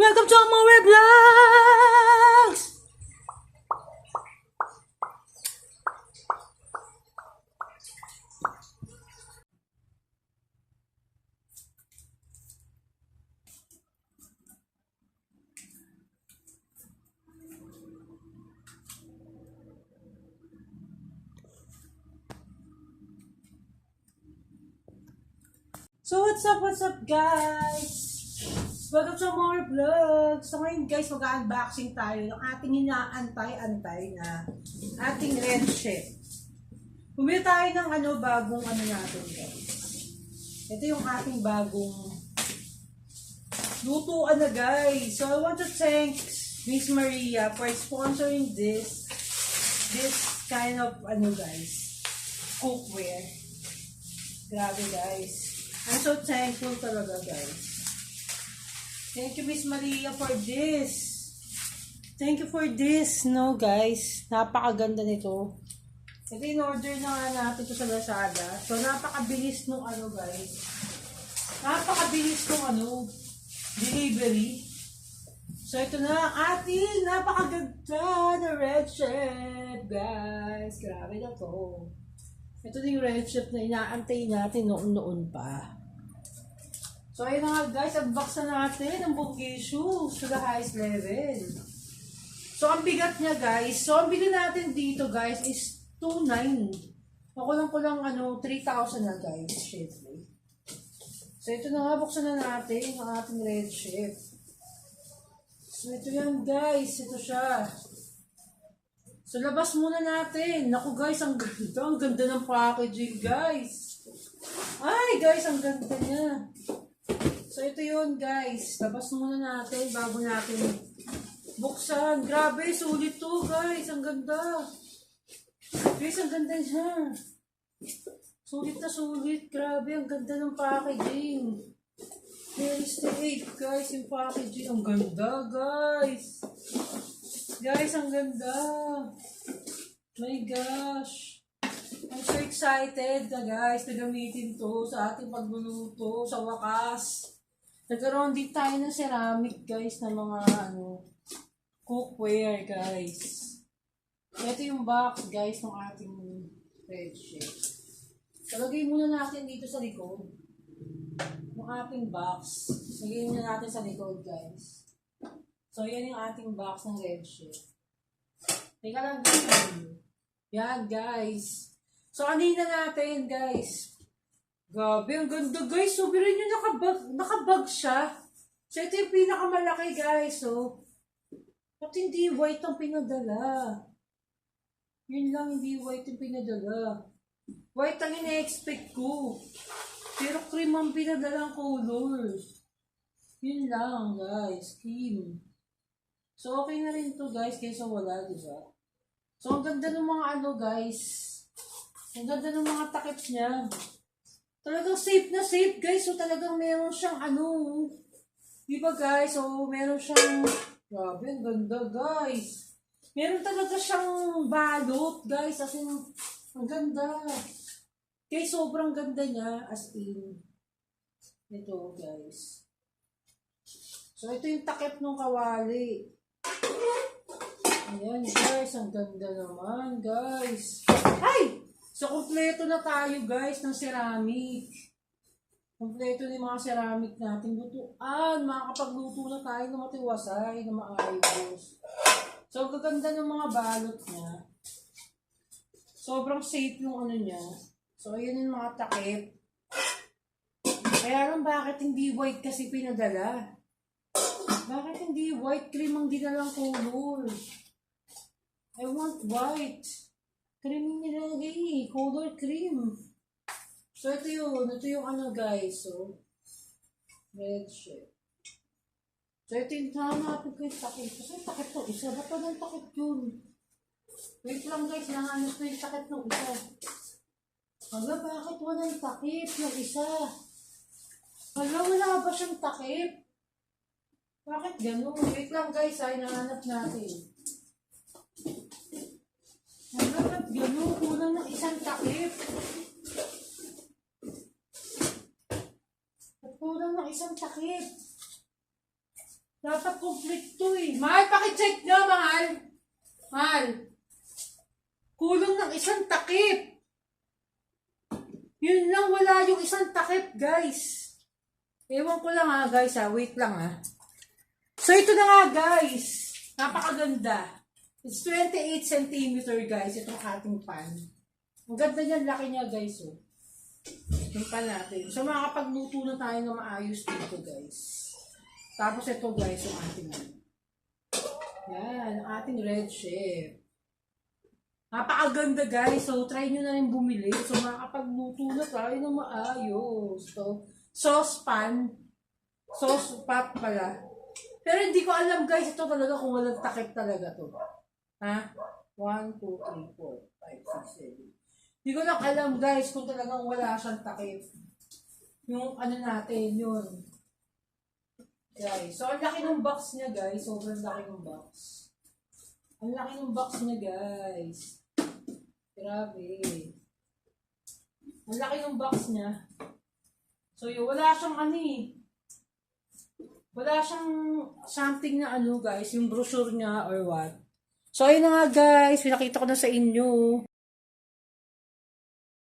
Welcome to Amore Vlogs! So what's up guys? Welcome to more vlogs. So ngayon guys, mag-unboxing tayo ng ating inaantay-antay na ating red chef. Bumili tayo ng bagong natin guys. Ito yung ating bagong lutuan na guys. So I want to thank Miss Maria for sponsoring this kind of guys, cookware. Grabe guys. I'm so thankful talaga guys. Thank you Miss Maria for this. Thank you for this. No guys, napakaganda nito. Ito in-order na nga natin ito sa Lazada. So napakabilis nung guys. Napakabilis nung delivery. So ito na ang ating napakaganda na red chef guys. Grabe na to. Ito na yung red chef na inaantay natin noon pa. So ayun na nga guys, unbox na natin ang Bonggishu to the highest level. So ang bigat niya guys, so ang bili natin dito guys is 2,900. Kulang 3,000 na guys, syempre. So ito na nga, buksan na natin ang ating red chef. So ito yan guys, ito siya. So labas muna natin. Naku guys, ang ganda ng packaging guys. Ay guys, ang ganda niya. So ito yun guys, labas muna natin bago natin buksan. Grabe, sulit to guys, ang ganda. Guys, ang ganda niya. Sulit na sulit, grabe, ang ganda ng packaging. Very straight guys, yung packaging. Ang ganda guys. Guys, ang ganda. My gosh. I'm so excited na guys na gamitin to sa ating pagluluto sa wakas. Nagkaroon din tayo ng ceramic guys na mga cookware guys. Ito yung box guys ng ating red chef. Talagay muna natin dito sa likod yung ating box. Lagay muna natin sa likod guys. So yan yung ating box ng red chef. Teka lang dito. Yan guys. So kanina natin guys. Grabe, ang ganda guys. So, birin nyo nakabag siya. So, ito yung pinakamalaki guys. So, at hindi white ang pinadala. Yun lang, hindi white yung pinadala. White ang ina-expect ko. Pero cream ang pinadalang color. Yun lang guys, cream. So, okay na rin to guys, kaysa wala, diba? So, ang ganda ng mga guys. Ang ganda ng mga takip niya. Talagang safe na safe guys. So talagang meron siyang diba guys? So meron siyang, grabe, ang ganda guys. Meron talaga siyang balot guys. As in, ang ganda. Guys, sobrang ganda niya. As in, ito guys. So ito yung takip ng kawali. Ayan guys, ang ganda naman guys. Ay! So, kompleto na tayo guys ng ceramic. Kompleto na yung mga ceramic natin. Lutuan. Makakapagluto na tayo ng matiwasay, na maayos. So, gaganda ng mga balot niya. Sobrang safe yung niya. So, ayan yung mga takip. Kaya lang bakit hindi white kasi pinadala? Bakit hindi white? Cream ang dinalang color. I want white. Cream nilagay, color cream. So, ito yung guys, so, red chef. So, ito yung nahanapin ko yung takip. Kasi takip to, isa. Ba't pa ng takip yun? Wait lang guys, nahanap ko yung takip ng isa. Hala, bakit walang takip yung isa? Hala, wala ba siyang takip? Bakit ganun? Wait lang guys, nahanap natin. Ba't gano'n? Kulang ng isang takip. Ba't kulang ng isang takip? Dapat complete to eh. Mahal, pakicheck nyo, mahal. Mahal. Kulong ng isang takip. Yun lang, wala yung isang takip, guys. Ewan ko lang ha, guys ha. Wait lang ha. So, ito na nga, guys. Napakaganda. It's 28 cm, guys. Itong ating pan. Ang ganda niyan, laki niya, guys. Oh. Yung pan natin. So, makakapagluto na tayo na maayos dito, guys. Tapos ito, guys, yung ating yan, ang ating red chef. Napakaganda, guys. So, try nyo na rin bumili. So, makakapagluto na tayo na maayos. So, saucepan. Sauce pot pala. Pero hindi ko alam, guys. Ito talaga kung walang takip talaga to. Ha? 1, 2, 3, 4, 5, 6, 7. Hindi ko lang alam, guys, kung talagang wala siyang takip. Yung ano natin, yun. Guys, so ang laki ng box niya, guys. Sobrang laki ng box. Ang laki ng box niya, guys. Grabe. Ang laki ng box niya. So yun, wala siyang ano eh. Wala siyang something na ano, guys. Yung brochure niya or what. So ayun na nga, guys. Pinakita ko na sa inyo.